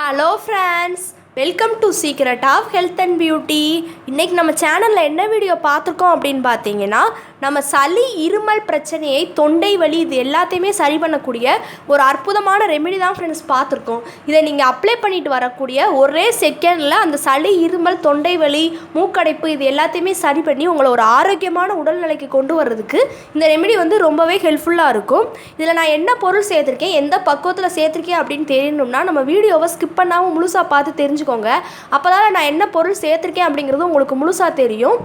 Hello friends, welcome to secret of health and beauty. இன்றைக்கி நம்ம சேனலில் என்ன வீடியோ பார்த்துருக்கோம் அப்படின்னு பார்த்தீங்கன்னா, நம்ம சளி இருமல் பிரச்சனையை, தொண்டை வலி இது எல்லாத்தையுமே சரி பண்ணக்கூடிய ஒரு அற்புதமான ரெமெடி தான் ஃப்ரெண்ட்ஸ் பார்த்துருக்கோம். இதை நீங்கள் அப்ளை பண்ணிட்டு வரக்கூடிய ஒரே செகண்டில் அந்த சளி இருமல் தொண்டை வலி மூக்கடைப்பு இது எல்லாத்தையுமே சரி பண்ணி உங்களை ஒரு ஆரோக்கியமான உடல்நிலைக்கு கொண்டு வர்றதுக்கு இந்த ரெமெடி வந்து ரொம்பவே ஹெல்ப்ஃபுல்லாக இருக்கும். இதில் நான் என்ன பொருள் சேர்த்துருக்கேன், எந்த பக்குவத்தில் சேர்த்துருக்கேன் அப்படின்னு தெரியணும்னா நம்ம வீடியோவை ஸ்கிப் பண்ணாமல் முழுசாக பார்த்து தெரிஞ்சுக்கோங்க. அப்போ தான் நான் என்ன பொருள் சேர்த்துருக்கேன் அப்படிங்கிறது உங்களுக்கு முழுசாக தெரியும்.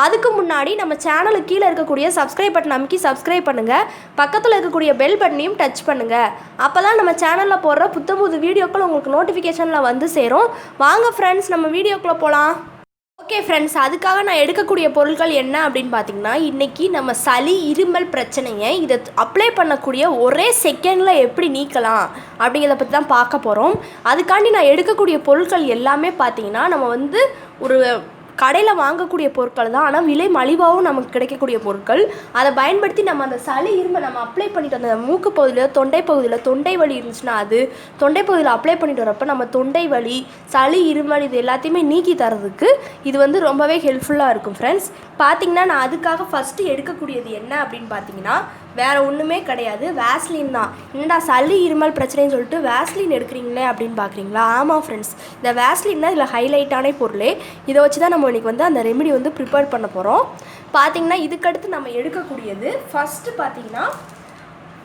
அதுக்கு முன்னாடி நம்ம சேனலுக்கு கீழே இருக்கக்கூடிய சப்ஸ்கிரைப் பட்டன் அமைக்கி சப்ஸ்கிரைப் பண்ணுங்கள். பக்கத்தில் இருக்கக்கூடிய பெல் பட்டனையும் டச் பண்ணுங்கள். அப்போ தான் நம்ம சேனலில் போடுற புது வீடியோக்கள் உங்களுக்கு நோட்டிஃபிகேஷனில் வந்து சேரும். வாங்க ஃப்ரெண்ட்ஸ், நம்ம வீடியோக்குள்ளே போகலாம். ஓகே ஃப்ரெண்ட்ஸ், அதுக்காக நான் எடுக்கக்கூடிய பொருட்கள் என்ன அப்படின்னு பார்த்தீங்கன்னா, இன்றைக்கி நம்ம சளி இருமல் பிரச்சனையை இதை அப்ளை பண்ணக்கூடிய ஒரே செகண்டில் எப்படி நீக்கலாம் அப்படிங்கிறத பற்றி தான் பார்க்க போகிறோம். அதுக்காண்டி நான் எடுக்கக்கூடிய பொருட்கள் எல்லாமே பார்த்தீங்கன்னா நம்ம வந்து ஒரு கடையில் வாங்கக்கூடிய பொருட்கள் தான், ஆனால் விலை மலிவாகவும் நமக்கு கிடைக்கக்கூடிய பொருட்கள். அதை பயன்படுத்தி நம்ம அந்த சளி இருமல் நம்ம அப்ளை பண்ணிட்டு அந்த மூக்கு பகுதியில் தொண்டை பகுதியில் தொண்டை வலி இருந்துச்சுன்னா அது தொண்டை பகுதியில் அப்ளை பண்ணிட்டு வரப்போ நம்ம தொண்டை வலி சளி இருமல் இது எல்லாத்தையுமே நீக்கி தரதுக்கு இது வந்து ரொம்பவே ஹெல்ப்ஃபுல்லாக இருக்கும் ஃப்ரெண்ட்ஸ். பார்த்திங்கன்னா நான் அதுக்காக ஃபஸ்ட்டு எடுக்கக்கூடியது என்ன அப்படின்னு பார்த்தீங்கன்னா, வேறு ஒன்றுமே கிடையாது, வேஸ்லின் தான். என்னடா சளி இருமல் பிரச்சனைன்னு சொல்லிட்டு வேஸ்லின் எடுக்கிறீங்களே அப்படின்னு பார்க்குறீங்களா? ஆமாம் ஃப்ரெண்ட்ஸ், இந்த வேஸ்லின் தான் இதில் ஹைலைட்டான பொருளே. இதை வச்சு தான் நம்ம இன்றைக்கி வந்து அந்த ரெமெடி வந்து ப்ரிப்பேர் பண்ண போகிறோம். பார்த்திங்கன்னா இதுக்கடுத்து நம்ம எடுக்கக்கூடியது ஃபஸ்ட்டு பார்த்திங்கன்னா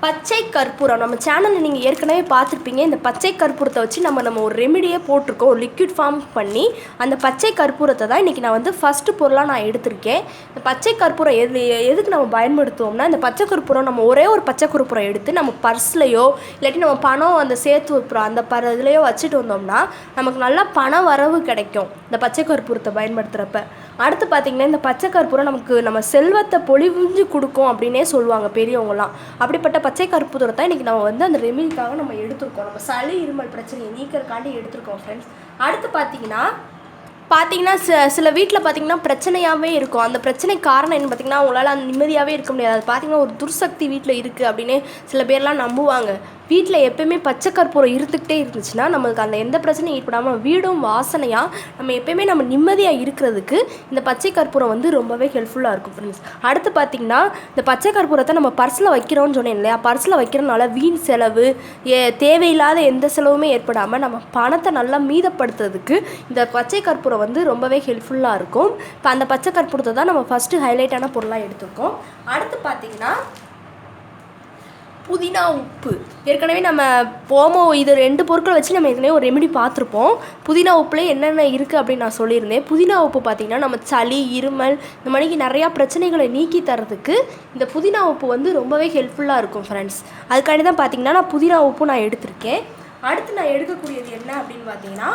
பச்சை கற்பூரம். நம்ம சேனலில் நீங்கள் ஏற்கனவே பார்த்துருப்பீங்க. இந்த பச்சை கற்பூரத்தை வச்சு நம்ம ஒரு ரெமெடியே போட்டிருக்கோம், ஒரு லிக்விட் ஃபார்ம் பண்ணி. அந்த பச்சை கற்பூரத்தை தான் இன்றைக்கி நான் வந்து ஃபஸ்ட்டு பொருளாக நான் எடுத்திருக்கேன். இந்த பச்சை கற்பூரம் எதுக்கு நம்ம பயன்படுத்துவோம்னா, இந்த பச்சை கற்பூரம் நம்ம ஒரே ஒரு பச்சை கற்பூரம் எடுத்து நம்ம பர்ஸ்லையோ இல்லாட்டி நம்ம பணம் அந்த சேர்த்து வைப்போம் அந்த இதுலையோ வச்சுட்டு வந்தோம்னா நமக்கு நல்லா பண வரவு கிடைக்கும் இந்த பச்சை கற்பூரத்தை பயன்படுத்துகிறப்ப. அடுத்து பார்த்திங்கன்னா, இந்த பச்சை கற்பூரம் நம்ம செல்வத்தை பொழிவுஞ்சு கொடுக்கும் அப்படின்னே சொல்லுவாங்க பெரியவங்களாம். அப்படிப்பட்ட பச்சை கற்பூரத்தை இன்றைக்கி நம்ம வந்து அந்த ரெமெடிக்காக நம்ம எடுத்துருக்கோம். நம்ம சளி இருமல் பிரச்சனையை நீக்கிறதுக்காண்டி எடுத்துருக்கோம் ஃப்ரெண்ட்ஸ். அடுத்து பார்த்திங்கன்னா சில வீட்டில் பார்த்திங்கன்னா பிரச்சனையாகவே இருக்கும். அந்த பிரச்சனைக்கு காரணம் என்ன பார்த்திங்கன்னா, அவங்களால அந்த நிம்மதியாகவே இருக்க முடியாது. அது பார்த்திங்கன்னா ஒரு துர்சக்தி வீட்டில் இருக்குது அப்படின்னு சில பேர்லாம் நம்புவாங்க. வீட்டில் எப்போயுமே பச்சை கற்பூரம் இருந்துக்கிட்டே இருந்துச்சுன்னா நம்மளுக்கு அந்த எந்த பிரச்சனையும் ஏற்படாமல் வீடும் வாசனையாக நம்ம எப்போயுமே நம்ம நிம்மதியாக இருக்கிறதுக்கு இந்த பச்சை கற்பூரம் வந்து ரொம்பவே ஹெல்ப்ஃபுல்லாக இருக்கும் ஃப்ரெண்ட்ஸ். அடுத்து பார்த்திங்கன்னா, இந்த பச்சை கற்பூரத்தை நம்ம பர்ஸில் வைக்கிறோன்னு சொன்னேன் இல்லையா, பர்ஸில் வைக்கிறனால வீண் செலவு தேவையில்லாத எந்த செலவுமே ஏற்படாமல் நம்ம பணத்தை நல்லா மீதப்படுத்துறதுக்கு இந்த பச்சை கற்பூரம் வந்து ரொம்பவே ஹெல்ப்ஃபுல்லாக இருக்கும். இப்போ அந்த பச்சை கற்பூரத்தை தான் நம்ம ஃபஸ்ட்டு ஹைலைட்டான பொருளாக எடுத்துருக்கோம். அடுத்து பார்த்திங்கன்னா புதினா உப்பு. ஏற்கனவே நம்ம இது 2 பொருட்களை வச்சு நம்ம ஏற்கனவே ஒரு ரெமெடி பார்த்துருப்போம். புதினா உப்புலேயே என்னென்ன இருக்குது அப்படின்னு நான் சொல்லியிருந்தேன். புதினா உப்பு பார்த்திங்கன்னா நம்ம சளி இருமல் இந்த மாதிரிக்கு நிறையா பிரச்சனைகளை நீக்கி தரதுக்கு இந்த புதினா உப்பு வந்து ரொம்பவே ஹெல்ப்ஃபுல்லாக இருக்கும் ஃப்ரெண்ட்ஸ். அதுக்காண்டி தான் பார்த்திங்கன்னா நான் புதினா உப்பு நான் எடுத்திருக்கேன். அடுத்து நான் எடுக்கக்கூடியது என்ன அப்படின்னு பார்த்தீங்கன்னா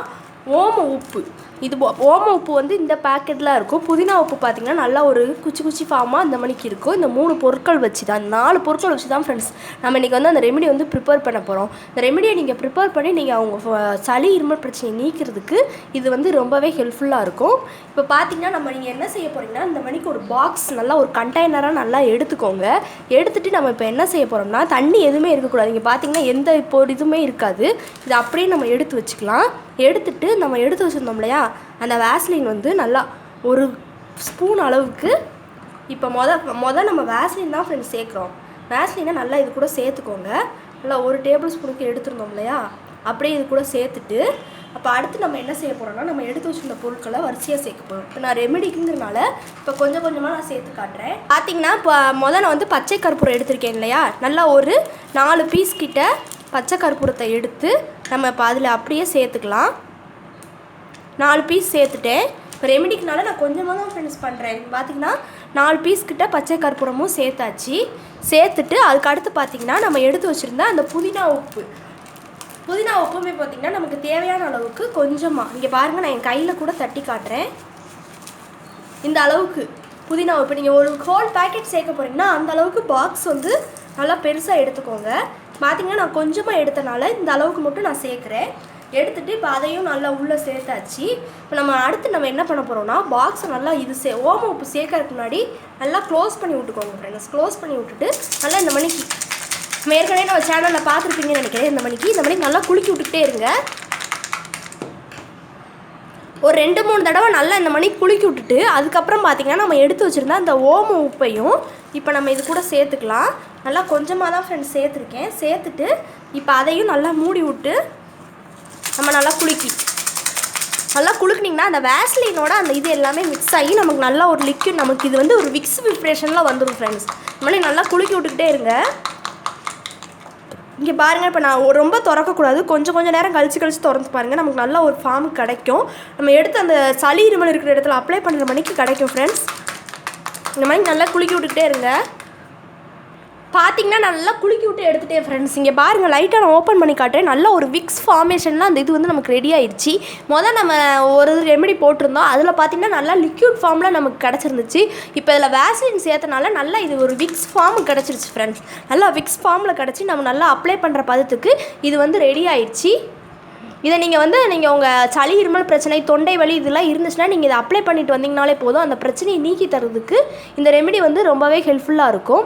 ஓம உப்பு. இது ஓம உப்பு வந்து இந்த பேக்கெட்டில் இருக்கும். புதினா உப்பு பார்த்திங்கன்னா நல்லா ஒரு குச்சி ஃபார்மாக இந்த மணிக்கு இருக்கும். இந்த 3 பொருட்கள் வச்சு தான் 4 பொருட்கள் வச்சு தான் ஃப்ரெண்ட்ஸ் நம்ம இன்றைக்கி வந்து அந்த ரெமெடி வந்து ப்ரிப்பேர் பண்ண போகிறோம். இந்த ரெமெடியை நீங்கள் ப்ரிப்பேர் பண்ணி நீங்கள் அவங்க சளி இருமல் பிரச்சனையை நீக்கிறதுக்கு இது வந்து ரொம்பவே ஹெல்ப்ஃபுல்லாக இருக்கும். இப்போ பார்த்திங்கன்னா நீங்கள் என்ன செய்ய போகிறீங்கன்னா, இந்த மணிக்கு ஒரு பாக்ஸ் நல்லா ஒரு கண்டெய்னராக நல்லா எடுத்துக்கோங்க. எடுத்துகிட்டு நம்ம இப்போ என்ன செய்ய போகிறோம்னா, தண்ணி எதுவுமே இருக்கக்கூடாது. இங்கே பார்த்திங்கன்னா எந்த இப்போ இதுவுமே இருக்காது. இது அப்படியே நம்ம எடுத்து வச்சுக்கலாம். எடுத்துட்டு நம்ம எடுத்து வச்சுருந்தோம் இல்லையா, அந்த வேஸ்லின் வந்து நல்லா ஒரு ஸ்பூன் அளவுக்கு இப்போ மொதல் நம்ம வேஸ்லின் தான் ஃப்ரெண்ட்ஸ் சேர்க்குறோம். வேஸ்லினை நல்லா இது கூட சேர்த்துக்கோங்க. நல்லா ஒரு டேபிள் ஸ்பூனுக்கு எடுத்துருந்தோம் இல்லையா, அப்படியே இது கூட சேர்த்துட்டு அப்போ அடுத்து நம்ம என்ன செய்ய போகிறோம்னா, நம்ம எடுத்து வச்சுருந்த பொருட்களை வரிசையாக சேர்க்க போகிறோம். இப்போ நான் ரெமெடிக்குங்கிறனால இப்போ கொஞ்சம் கொஞ்சமாக நான் சேர்த்து காட்டுறேன். பார்த்திங்கன்னா இப்போ நான் வந்து பச்சை கற்பூரம் எடுத்திருக்கேன் இல்லையா, நல்லா ஒரு 4 பீஸ் கிட்ட பச்சை கற்பூரத்தை எடுத்து நம்ம இப்போ அதில் அப்படியே சேர்த்துக்கலாம். 4 பீஸ் சேர்த்துட்டேன். இப்போ ரெமெடிக்குனால நான் கொஞ்சமாக தான் ஃப்ரெண்ட்ஸ் பண்ணுறேன். பார்த்திங்கன்னா 4 பீஸ் கிட்ட பச்சை கற்பூரமும் சேர்த்தாச்சு. சேர்த்துட்டு அதுக்கு அடுத்து பார்த்திங்கன்னா நம்ம எடுத்து வச்சுருந்தா அந்த புதினா உப்புமே பார்த்திங்கன்னா நமக்கு தேவையான அளவுக்கு கொஞ்சமாக, இங்கே பாருங்கள் நான் என் கையில் கூட தட்டி காட்டுறேன். இந்த அளவுக்கு புதினா உப்பு நீங்கள் ஒரு ஹோல் பேக்கெட் சேர்க்க போகிறீங்கன்னா அந்த அளவுக்கு பாக்ஸ் வந்து நல்லா பெருசாக எடுத்துக்கோங்க. பார்த்திங்கன்னா நான் கொஞ்சமாக எடுத்தனால இந்த அளவுக்கு மட்டும் நான் சேர்க்குறேன். எடுத்துகிட்டு இப்போ அதையும் நல்லா உள்ளே சேர்த்தாச்சு. இப்போ அடுத்து நம்ம என்ன பண்ண போகிறோம்னா, பாக்ஸை நல்லா ஓம உப்பு சேர்க்கறதுக்கு முன்னாடி நல்லா க்ளோஸ் பண்ணி விட்டுக்கோங்க ஃப்ரெண்ட்ஸ். க்ளோஸ் பண்ணி விட்டுட்டு நல்லா இந்த மணிக்கு ஏற்கனவே நம்ம சேனலில் பார்த்துருப்பீங்கன்னு நினைக்கிறேன். இந்த மணிக்கு நல்லா குலுக்கி விட்டுக்கிட்டே இருங்க. ஒரு 2-3 தடவை நல்லா இந்த மாதிரி குலுக்கி விட்டுட்டு அதுக்கப்புறம் பார்த்திங்கன்னா நம்ம எடுத்து வச்சுருந்தா அந்த ஓம உப்பையும் இப்போ நம்ம இது கூட சேர்த்துக்கலாம். நல்லா கொஞ்சமாக தான் ஃப்ரெண்ட்ஸ் சேர்த்துருக்கேன். சேர்த்துட்டு இப்போ அதையும் நல்லா மூடி விட்டு நம்ம நல்லா குலுக்குனிங்கன்னா அந்த வேஸ்லினோட அந்த இது எல்லாமே மிக்ஸ் ஆகி நமக்கு நல்லா ஒரு லிக்விட், நமக்கு இது வந்து ஒரு விக்ஸ் ப்ரிப்ரேஷனில் வந்துடும் ஃப்ரெண்ட்ஸ். இந்த மாதிரி நல்லா குலுக்கி விட்டுக்கிட்டே இருங்க. இங்கே பாருங்கள், இப்போ நான் ரொம்ப திறக்கக்கூடாது, கொஞ்சம் நேரம் கழிச்சு திறந்து பாருங்கள். நமக்கு நல்ல ஒரு ஃபார்ம் கிடைக்கும். நம்ம எடுத்து அந்த சளி இருமல் இருக்கிற இடத்துல அப்ளை பண்ணுற மணிக்கு கிடைக்கும் ஃப்ரெண்ட்ஸ். இந்த மாதிரி நல்லா குலுக்கி விட்டுக்கிட்டே இருங்க. பார்த்திங்கன்னா நல்லா குலுக்கி விட்டு எடுத்துகிட்டேன் ஃப்ரெண்ட்ஸ். இங்கே பாருங்கள், லைட்டாக நான் ஓப்பன் பண்ணி காட்டுறேன். நல்ல ஒரு விக்ஸ் ஃபார்மேஷன்லாம் அந்த இது வந்து நமக்கு ரெடி ஆயிடுச்சு. நம்ம ஒரு ரெமெடி போட்டிருந்தோம், அதில் பார்த்திங்கன்னா நல்லா லிக்யூட் ஃபார்மில் நமக்கு கிடச்சிருந்துச்சு. இப்போ இதில் வேஸ்லின் சேர்த்தனால நல்லா இது ஒரு விக்ஸ் ஃபார்ம் கிடச்சிருச்சு ஃப்ரெண்ட்ஸ். நல்லா விக்ஸ் ஃபார்மில் கிடச்சி நம்ம நல்லா அப்ளை பண்ணுற பதத்துக்கு இது வந்து ரெடி ஆயிடுச்சு. இதை நீங்கள் உங்கள் சளி இருமல் பிரச்சனை, தொண்டை வலி இதெல்லாம் இருந்துச்சுன்னா நீங்கள் இதை அப்ளை பண்ணிட்டு வந்தீங்கனாலே போதும். அந்த பிரச்சனையை நீக்கி தரதுக்கு இந்த ரெமெடி வந்து ரொம்பவே ஹெல்ப்ஃபுல்லாக இருக்கும்.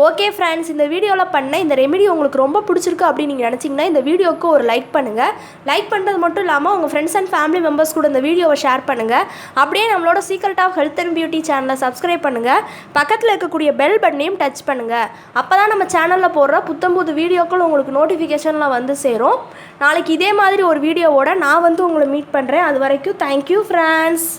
ஓகே ஃப்ரெண்ட்ஸ், இந்த வீடியோவில் பண்ண இந்த ரெமெடி உங்களுக்கு ரொம்ப பிடிச்சிருக்கு அப்படின்னு நீங்கள் நினச்சிங்கன்னா இந்த வீடியோவுக்கு ஒரு லைக் பண்ணுங்கள். லைக் பண்ணுறது மட்டும் இல்லாமல் உங்கள் ஃப்ரெண்ட்ஸ் அண்ட் ஃபேமிலி மெம்பர்ஸ் கூட இந்த வீடியோவை ஷேர் பண்ணுங்கள். அப்படியே நம்மளோட secret of health and beauty சேனலை சப்ஸ்கிரைப் பண்ணுங்கள். பக்கத்தில் இருக்கக்கூடிய பெல் பட்டனையும் டச் பண்ணுங்கள். அப்போ தான் நம்ம சேனலில் போடுற புத்தம்புது வீடியோக்கள் உங்களுக்கு நோட்டிஃபிகேஷனில் வந்து சேரும். நாளைக்கு இதே மாதிரி ஒரு வீடியோவோட நான் வந்து உங்களை மீட் பண்ணுறேன். அது வரைக்கும் தேங்க்யூ ஃப்ரெண்ட்ஸ்.